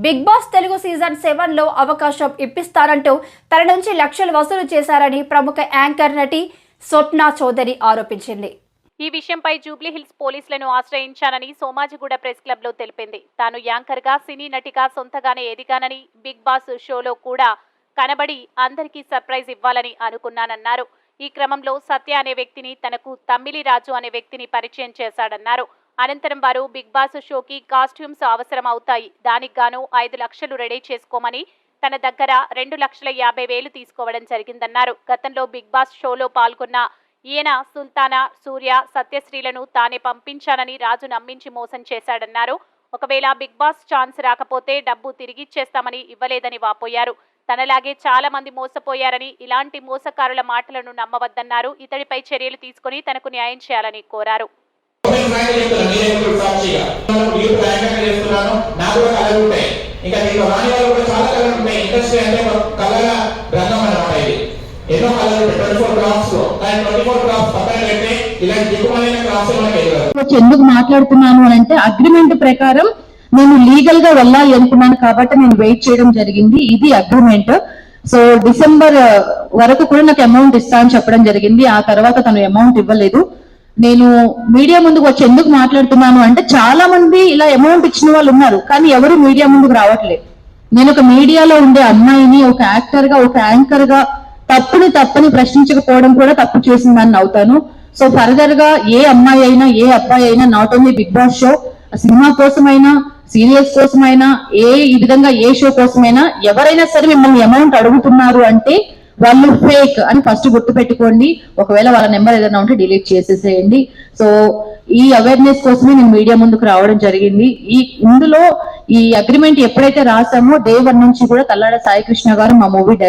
Big boss Telugu season 7 లో అవకాశం ఇప్పిస్తారంటూ తన నుంచి లక్షలు వసూలు చేశారని ప్రముఖ యాంకర్ నటి స్వప్న చౌదరి ఆరోపించింది. ఈ విషయంపై జూబ్లీహిల్స్ పోలీసులను ఆశ్రయించానని సోమాజిగూడ ప్రెస్ క్లబ్ లో తెలిపింది. తాను యాంకర్ గా, సినీ నటిగా సొంతగానే ఎదిగానని, బిగ్ బాస్ షోలో కూడా కనబడి అందరికీ సర్ప్రైజ్ ఇవ్వాలని అనుకున్నానన్నారు. ఈ క్రమంలో సత్య అనే వ్యక్తిని తనకు తమ్మిలి రాజు అనే వ్యక్తిని పరిచయం చేశాడన్నారు. అనంతరం వారు బిగ్ బాస్ షోకి కాస్ట్యూమ్స్ అవసరం అవుతాయి, దానికి గాను 5 లక్షలు రెడీ చేసుకోమని తన దగ్గర 2,50,000 తీసుకోవడం జరిగిందన్నారు. గతంలో బిగ్ బాస్ షోలో పాల్గొన్న ఈయన సుల్తానా, సూర్య, సత్యశ్రీలను తానే పంపించానని రాజు నమ్మించి మోసం చేశాడన్నారు. ఒకవేళ బిగ్ బాస్ ఛాన్స్ రాకపోతే డబ్బు తిరిగిచ్చేస్తామని ఇవ్వలేదని వాపోయారు. తనలాగే చాలా మంది మోసపోయారని, ఇలాంటి మోసకారుల మాటలను నమ్మవద్దన్నారు. ఇతడిపై చర్యలు తీసుకుని తనకు న్యాయం చేయాలని కోరారు. ఎందుకు మాట్లాడుతున్నాను అని అంటే, అగ్రిమెంట్ ప్రకారం నేను లీగల్ గా వెళ్ళాలి అనుకున్నాను కాబట్టి నేను వెయిట్ చేయడం జరిగింది. ఇది అగ్రిమెంట్. సో డిసెంబర్ వరకు కూడా నాకు అమౌంట్ ఇస్తా అని చెప్పడం జరిగింది. ఆ తర్వాత తను అమౌంట్ ఇవ్వలేదు. నేను మీడియా ముందుకు వచ్చి ఎందుకు మాట్లాడుతున్నాను అంటే, చాలా మంది ఇలా అమౌంట్ ఇచ్చిన వాళ్ళు ఉన్నారు, కానీ ఎవరు మీడియా ముందుకు రావట్లేదు. నేను ఒక మీడియాలో ఉండే అమ్మాయిని, ఒక యాక్టర్ గా, ఒక యాంకర్ గా తప్పని ప్రశ్నించకపోవడం కూడా తప్పు చేసిందని అవుతాను. సో ఫర్దర్ గా ఏ అమ్మాయి అయినా, ఏ అబ్బాయి అయినా, not only Bigg Boss show, cinema కోసమైనా, సీరియల్స్ కోసమైనా, ఈ విధంగా ఏ షో కోసమైనా ఎవరైనా సరే మిమ్మల్ని అమౌంట్ అడుగుతున్నారు అంటే వాళ్ళు ఫేక్ అని ఫస్ట్ గుర్తు పెట్టుకోండి. ఒకవేళ వాళ్ళ నెంబర్ ఏదైనా ఉంటే డిలీట్ చేసేసేయండి. సో ఈ అవేర్నెస్ కోసమే నేను మీడియా ముందుకు రావడం జరిగింది. ఇందులో ఈ అగ్రిమెంట్ ఎప్పుడైతే రాసామో డే 1 నుంచి కూడా తల్లాడ సాయి కృష్ణ గారు మా మూవీ